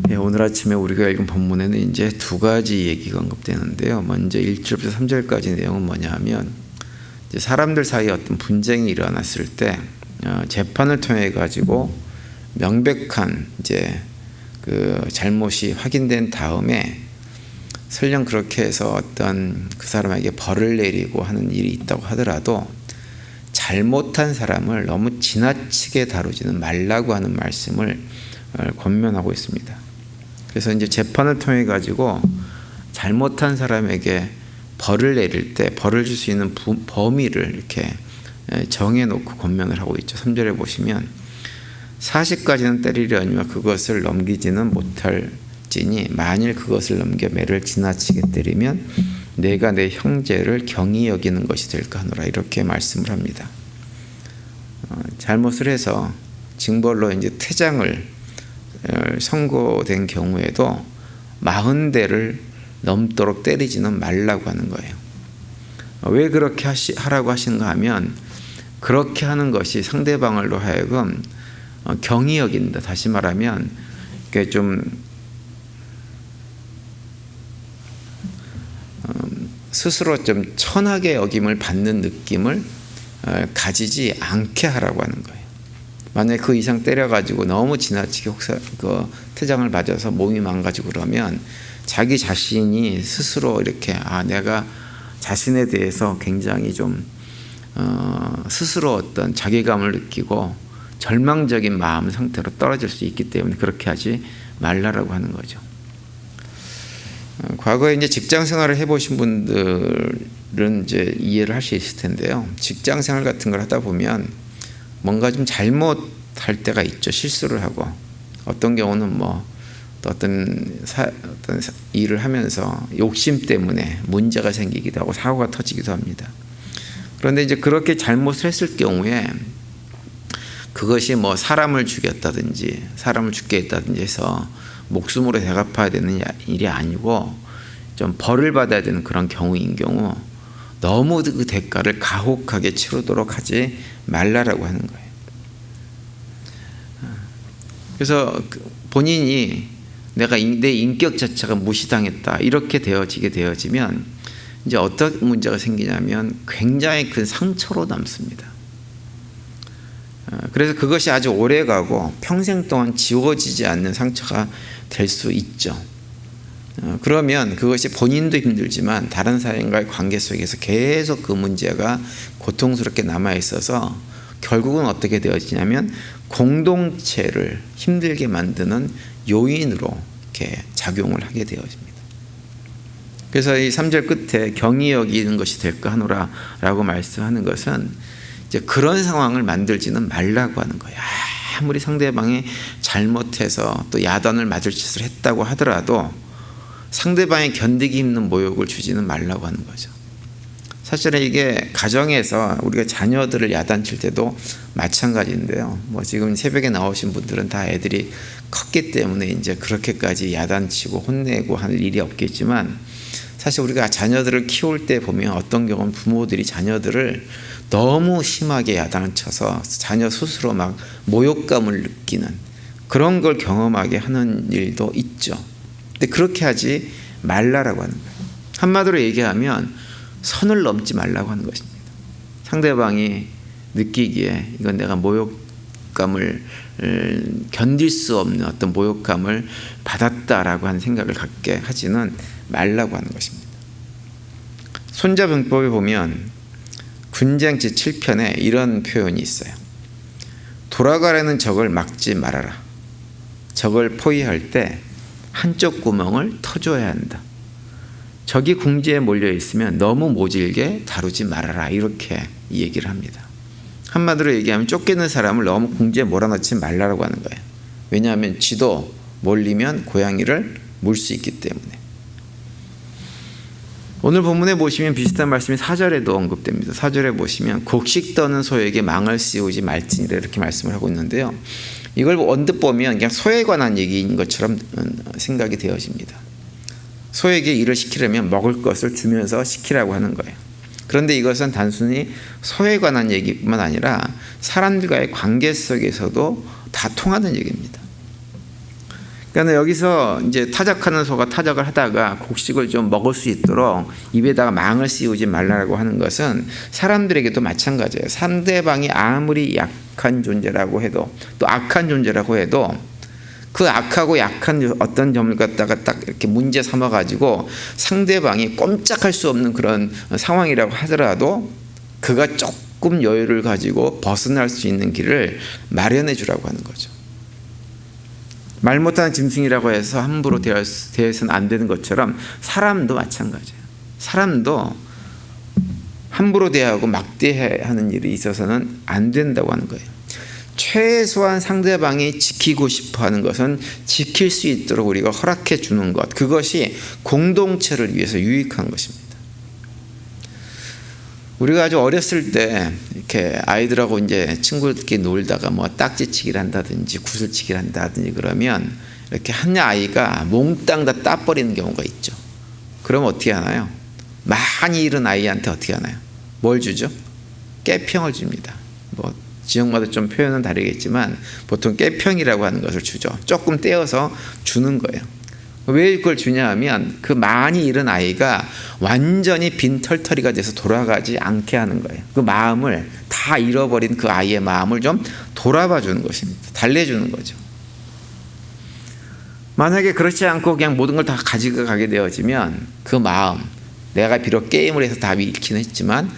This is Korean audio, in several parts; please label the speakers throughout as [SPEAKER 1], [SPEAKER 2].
[SPEAKER 1] 예, 오늘 아침에 우리가 읽은 본문에는 이제 두 가지 얘기가 언급되는데요. 먼저 1절부터 3절까지 내용은 뭐냐면 이제 사람들 사이에 어떤 분쟁이 일어났을 때 재판을 통해 가지고 명백한 이제 그 잘못이 확인된 다음에 설령 그렇게 해서 어떤 그 사람에게 벌을 내리고 하는 일이 있다고 하더라도 잘못한 사람을 너무 지나치게 다루지는 말라고 하는 말씀을 권면하고 있습니다. 그래서 이제 재판을 통해 가지고 잘못한 사람에게 벌을 내릴 때 벌을 줄 수 있는 범위를 이렇게 정해놓고 권면을 하고 있죠. 3절에 보시면 40까지는 때리려니와 그것을 넘기지는 못할지니 만일 그것을 넘겨 매를 지나치게 때리면 내가 내 형제를 경히 여기는 것이 될까 하노라 이렇게 말씀을 합니다. 잘못을 해서 징벌로 이제 퇴장을 선고된 경우에도 40대를 넘도록 때리지는 말라고 하는 거예요. 왜 그렇게 하라고 하시는가 하면 그렇게 하는 것이 상대방을로 하여금 경히 여긴다. 다시 말하면 이게 좀 스스로 좀 천하게 여김을 받는 느낌을 가지지 않게 하라고 하는 거예요. 만약에 그 이상 때려가지고 너무 지나치게 퇴장을 맞아서 몸이 망가지고 그러면 자기 자신이 스스로 이렇게 내가 자신에 대해서 굉장히 좀 스스로 어떤 자괴감을 느끼고 절망적인 마음 상태로 떨어질 수 있기 때문에 그렇게 하지 말라라고 하는 거죠. 과거에 이제 직장 생활을 해보신 분들은 이제 이해를 할 수 있을 텐데요. 직장 생활 같은 걸 하다 보면 뭔가 좀 잘못할 때가 있죠. 실수를 하고 어떤 경우는 뭐 또 어떤 일을 하면서 욕심 때문에 문제가 생기기도 하고 사고가 터지기도 합니다. 그런데 이제 그렇게 잘못을 했을 경우에 그것이 뭐 사람을 죽였다든지 사람을 죽게 했다든지 해서 목숨으로 대갚아야 되는 일이 아니고 좀 벌을 받아야 되는 그런 경우인 경우 너무 그 대가를 가혹하게 치르도록 하지 말라라고 하는 거예요. 그래서 본인이 내가 내 인격 자체가 무시당했다 이렇게 되어지면 이제 어떤 문제가 생기냐면 굉장히 큰 상처로 남습니다. 그래서 그것이 아주 오래 가고 평생 동안 지워지지 않는 상처가 될 수 있죠. 그러면 그것이 본인도 힘들지만 다른 사람과의 관계 속에서 계속 그 문제가 고통스럽게 남아 있어서 결국은 어떻게 되어지냐면 공동체를 힘들게 만드는 요인으로 이렇게 작용을 하게 되어집니다. 그래서 이 3절 끝에 경히 여기는 것이 될까 하노라 라고 말씀하는 것은 이제 그런 상황을 만들지는 말라고 하는 거예요. 아무리 상대방이 잘못해서 또 야단을 맞을 짓을 했다고 하더라도 상대방이 견디기 힘든 모욕을 주지는 말라고 하는 거죠. 사실은 이게 가정에서 우리가 자녀들을 야단칠 때도 마찬가지인데요. 뭐 지금 새벽에 나오신 분들은 다 애들이 컸기 때문에 이제 그렇게까지 야단치고 혼내고 할 일이 없겠지만 사실 우리가 자녀들을 키울 때 보면 어떤 경우는 부모들이 자녀들을 너무 심하게 야단을 쳐서 자녀 스스로 막 모욕감을 느끼는 그런 걸 경험하게 하는 일도 있죠. 근데 그렇게 하지 말라라고 하는 거예요. 한마디로 얘기하면 선을 넘지 말라고 하는 것입니다. 상대방이 느끼기에 이건 내가 모욕감을 견딜 수 없는 어떤 모욕감을 받았다라고 하는 생각을 갖게 하지는 말라고 하는 것입니다. 손자병법에 보면 군쟁 제7편에 이런 표현이 있어요. 돌아가려는 적을 막지 말아라. 적을 포위할 때 한쪽 구멍을 터줘야 한다. 적이 궁지에 몰려 있으면 너무 모질게 다루지 말아라. 이렇게 이 얘기를 합니다. 한마디로 얘기하면 쫓기는 사람을 너무 궁지에 몰아넣지 말라고 하는 거예요. 왜냐하면 쥐도 몰리면 고양이를 물 수 있기 때문에. 오늘 본문에 보시면 비슷한 말씀이 4절에도 언급됩니다. 4절에 보시면 곡식 떠는 소에게 망을 씌우지 말지니라 이렇게 말씀을 하고 있는데요. 이걸 언뜻 보면 그냥 소에 관한 얘기인 것처럼 생각이 되어집니다. 소에게 일을 시키려면 먹을 것을 주면서 시키라고 하는 거예요. 그런데 이것은 단순히 소에 관한 얘기뿐만 아니라 사람들과의 관계 속에서도 다 통하는 얘기입니다. 그러니까 여기서 이제 타작하는 소가 타작을 하다가 곡식을 좀 먹을 수 있도록 입에다가 망을 씌우지 말라고 하는 것은 사람들에게도 마찬가지예요. 상대방이 아무리 약한 존재라고 해도 또 악한 존재라고 해도 그 악하고 약한 어떤 점을 갖다가 딱 이렇게 문제 삼아 가지고 상대방이 꼼짝할 수 없는 그런 상황이라고 하더라도 그가 조금 여유를 가지고 벗어날 수 있는 길을 마련해 주라고 하는 거죠. 말 못하는 짐승이라고 해서 함부로 대해서는 안 되는 것처럼 사람도 마찬가지예요. 사람도 함부로 대하고 막대하는 일이 있어서는 안 된다고 하는 거예요. 최소한 상대방이 지키고 싶어 하는 것은 지킬 수 있도록 우리가 허락해 주는 것, 그것이 공동체를 위해서 유익한 것입니다. 우리가 아주 어렸을 때 이렇게 아이들하고 이제 친구들끼리 놀다가 뭐 딱지치기를 한다든지 구슬치기를 한다든지 그러면 이렇게 한 아이가 몽땅 다 따버리는 경우가 있죠. 그럼 어떻게 하나요? 많이 잃은 아이한테 어떻게 하나요? 뭘 주죠? 깨평을 줍니다. 뭐 지역마다 좀 표현은 다르겠지만 보통 깨평이라고 하는 것을 주죠. 조금 떼어서 주는 거예요. 왜 그걸 주냐 하면 그 많이 잃은 아이가 완전히 빈털터리가 돼서 돌아가지 않게 하는 거예요. 그 마음을 다 잃어버린 그 아이의 마음을 좀 돌아봐 주는 것입니다. 달래주는 거죠. 만약에 그렇지 않고 그냥 모든 걸 다 가지고 가게 되어지면 그 마음, 내가 비록 게임을 해서 다 잃긴 했지만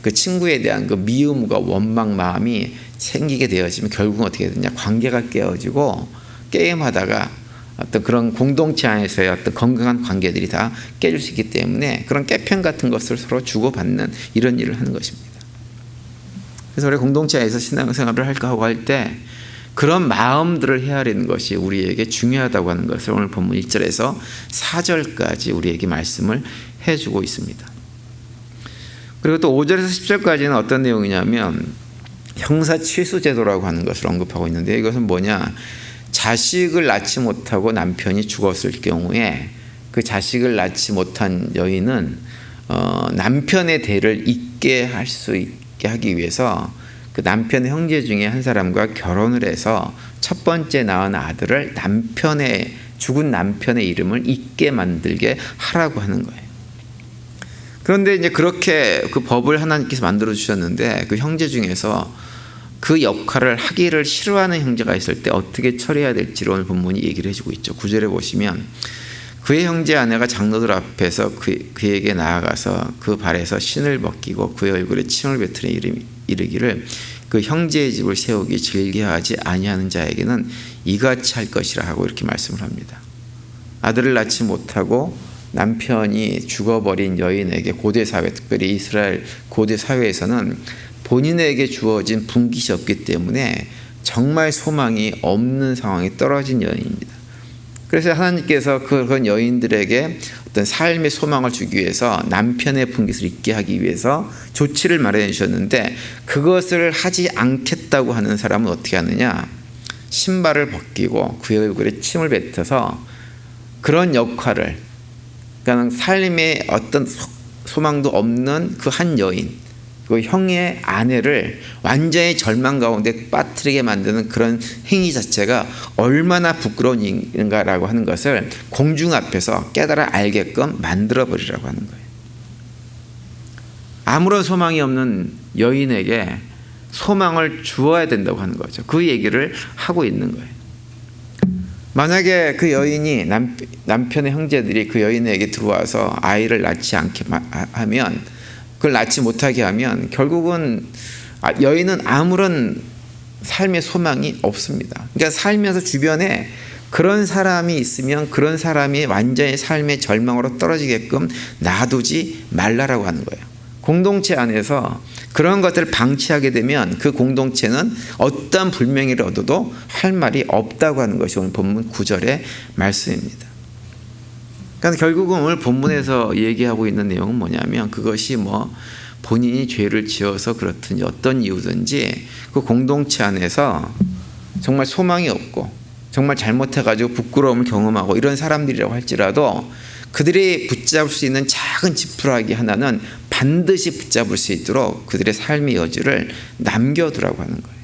[SPEAKER 1] 그 친구에 대한 그 미움과 원망 마음이 생기게 되어지면 결국은 어떻게 되냐, 관계가 깨어지고 게임하다가 어떤 그런 공동체 안에서의 어떤 건강한 관계들이 다 깨질 수 있기 때문에 그런 깨평 같은 것을 서로 주고받는 이런 일을 하는 것입니다. 그래서 우리 공동체에서 신앙생활을 하고 할 때 그런 마음들을 헤아리는 것이 우리에게 중요하다고 하는 것을 오늘 본문 1절에서 4절까지 우리에게 말씀을 해주고 있습니다. 그리고 또 5절에서 10절까지는 어떤 내용이냐면 형사취수제도라고 하는 것을 언급하고 있는데, 이것은 뭐냐, 자식을 낳지 못하고 남편이 죽었을 경우에 그 자식을 낳지 못한 여인은 남편의 대를 잇게 할 수 있게 하기 위해서 그 남편의 형제 중에 한 사람과 결혼을 해서 첫 번째 낳은 아들을 죽은 남편의 이름을 잇게 만들게 하라고 하는 거예요. 그런데 이제 그렇게 그 법을 하나님께서 만들어 주셨는데 그 형제 중에서 그 역할을 하기를 싫어하는 형제가 있을 때 어떻게 처리해야 될지를 오늘 본문이 얘기를 해주고 있죠. 9절에 보시면 그의 형제 아내가 장로들 앞에서 그에게 나아가서 그 발에서 신을 벗기고 그의 얼굴에 침을 뱉으려 이르기를 그 형제의 집을 세우기 즐겨하지 아니하는 자에게는 이같이 할 것이라 하고 이렇게 말씀을 합니다. 아들을 낳지 못하고 남편이 죽어버린 여인에게 고대 사회, 특별히 이스라엘 고대 사회에서는 본인에게 주어진 분깃이 없기 때문에 정말 소망이 없는 상황에 떨어진 여인입니다. 그래서 하나님께서 그런 여인들에게 어떤 삶의 소망을 주기 위해서 남편의 분깃을 잊게 하기 위해서 조치를 마련해 주셨는데, 그것을 하지 않겠다고 하는 사람은 어떻게 하느냐, 신발을 벗기고 그의 얼굴에 침을 뱉어서 그런 역할을, 그러니까 삶에 어떤 소망도 없는 그 한 여인, 그 형의 아내를 완전히 절망 가운데 빠뜨리게 만드는 그런 행위 자체가 얼마나 부끄러운 일인가라고 하는 것을 공중 앞에서 깨달아 알게끔 만들어버리라고 하는 거예요. 아무런 소망이 없는 여인에게 소망을 주어야 된다고 하는 거죠. 그 얘기를 하고 있는 거예요. 만약에 그 여인이 남편의 형제들이 그 여인에게 들어와서 아이를 낳지 않게 하면, 그걸 낳지 못하게 하면 결국은 여인은 아무런 삶의 소망이 없습니다. 그러니까 살면서 주변에 그런 사람이 있으면 그런 사람이 완전히 삶의 절망으로 떨어지게끔 놔두지 말라라고 하는 거예요. 공동체 안에서 그런 것들을 방치하게 되면 그 공동체는 어떤 불명예를 얻어도 할 말이 없다고 하는 것이 오늘 본문 9절의 말씀입니다. 그러니까 결국은 오늘 본문에서 얘기하고 있는 내용은 뭐냐면, 그것이 뭐 본인이 죄를 지어서 그렇든지 어떤 이유든지 그 공동체 안에서 정말 소망이 없고 정말 잘못해가지고 부끄러움을 경험하고 이런 사람들이라고 할지라도 그들이 붙잡을 수 있는 작은 지푸라기 하나는 반드시 붙잡을 수 있도록 그들의 삶의 여지를 남겨두라고 하는 거예요.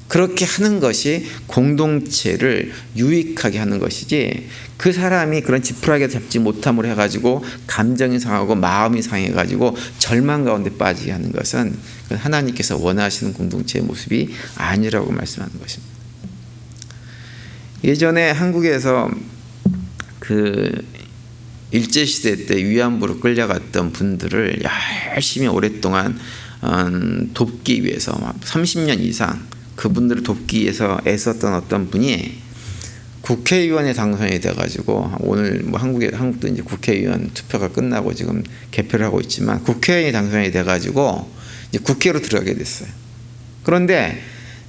[SPEAKER 1] 그렇게 하는 것이 공동체를 유익하게 하는 것이지, 그 사람이 그런 지푸라기에 잡지 못함으로 해가지고 감정이 상하고 마음이 상해가지고 절망 가운데 빠지게 하는 것은 하나님께서 원하시는 공동체의 모습이 아니라고 말씀하는 것입니다. 예전에 한국에서 그 일제시대 때 위안부로 끌려갔던 분들을 열심히 오랫동안 돕기 위해서 30년 이상 그분들을 돕기 위해서 애썼던 어떤 분이 국회의원에 당선이 돼가지고, 오늘 뭐 한국도 이제 국회의원 투표가 끝나고 지금 개표를 하고 있지만, 국회의원이 당선이 돼가지고 이제 국회로 들어가게 됐어요. 그런데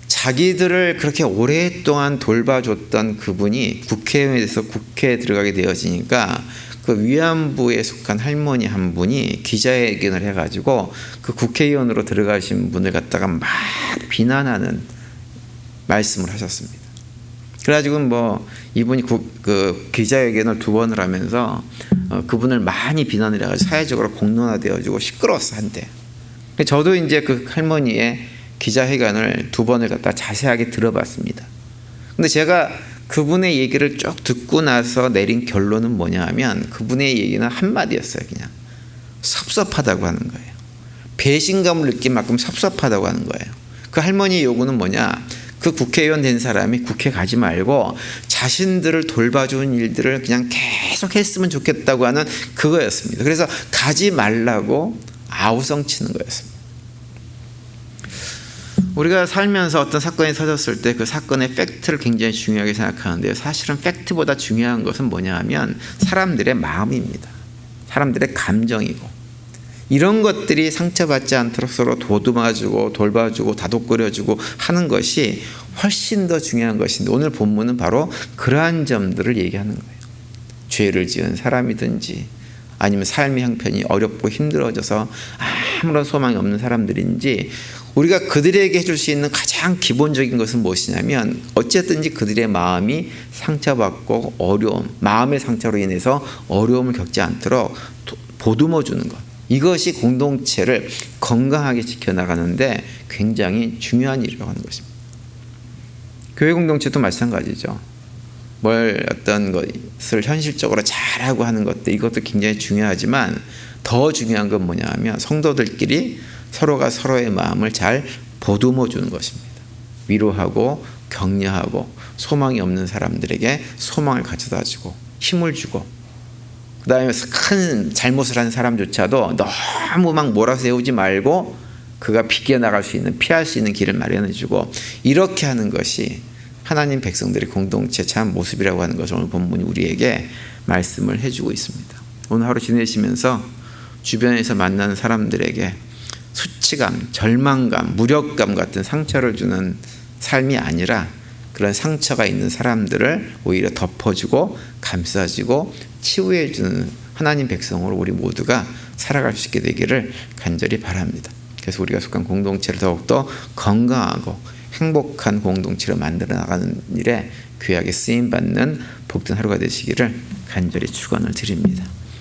[SPEAKER 1] 자기들을 그렇게 오랫동안 돌봐줬던 그분이 국회의원에 대해서 국회에 들어가게 되어지니까, 그 위안부에 속한 할머니 한 분이 기자회견을 해가지고 그 국회의원으로 들어가신 분을 갖다가 막 비난하는 말씀을 하셨습니다. 그래가지고 뭐 이분이 그 기자회견을 2번을 하면서 그분을 많이 비난을 해가지고 사회적으로 공론화되어지고 시끄러웠어, 한때. 저도 이제 그 할머니의 기자회견을 2번을 갖다 자세하게 들어봤습니다. 근데 제가 그분의 얘기를 쭉 듣고 나서 내린 결론은 뭐냐 하면, 그분의 얘기는 한마디였어요. 그냥 섭섭하다고 하는 거예요. 배신감을 느낀 만큼 섭섭하다고 하는 거예요. 그 할머니의 요구는 뭐냐, 그 국회의원 된 사람이 국회 가지 말고 자신들을 돌봐주는 일들을 그냥 계속 했으면 좋겠다고 하는 그거였습니다. 그래서 가지 말라고 아우성치는 거였습니다. 우리가 살면서 어떤 사건이 터졌을 때 그 사건의 팩트를 굉장히 중요하게 생각하는데요, 사실은 팩트보다 중요한 것은 뭐냐 하면 사람들의 마음입니다. 사람들의 감정이고, 이런 것들이 상처받지 않도록 서로 도듬어주고 돌봐주고 다독거려주고 하는 것이 훨씬 더 중요한 것인데, 오늘 본문은 바로 그러한 점들을 얘기하는 거예요. 죄를 지은 사람이든지 아니면 삶의 형편이 어렵고 힘들어져서 아무런 소망이 없는 사람들인지, 우리가 그들에게 해줄 수 있는 가장 기본적인 것은 무엇이냐면, 어쨌든지 그들의 마음이 상처받고 마음의 상처로 인해서 어려움을 겪지 않도록 보듬어 주는 것, 이것이 공동체를 건강하게 지켜나가는데 굉장히 중요한 일이라고 하는 것입니다. 교회 공동체도 마찬가지죠. 어떤 것을 현실적으로 잘하고 하는 것들, 이것도 굉장히 중요하지만 더 중요한 건 뭐냐 하면, 성도들끼리 서로가 서로의 마음을 잘 보듬어 주는 것입니다. 위로하고 격려하고 소망이 없는 사람들에게 소망을 가져다 주고 힘을 주고, 그 다음에 큰 잘못을 한 사람조차도 너무 막 몰아세우지 말고 그가 비껴나갈 수 있는, 피할 수 있는 길을 마련해 주고, 이렇게 하는 것이 하나님 백성들의 공동체 참 모습이라고 하는 것을 오늘 본문이 우리에게 말씀을 해주고 있습니다. 오늘 하루 지내시면서 주변에서 만나는 사람들에게 수치감, 절망감, 무력감 같은 상처를 주는 삶이 아니라, 그런 상처가 있는 사람들을 오히려 덮어주고 감싸주고 치유해주는 하나님 백성으로 우리 모두가 살아갈 수 있게 되기를 간절히 바랍니다. 그래서 우리가 속한 공동체를 더욱더 건강하고 행복한 공동체로 만들어 나가는 일에 귀하게 쓰임받는 복된 하루가 되시기를 간절히 축원을 드립니다.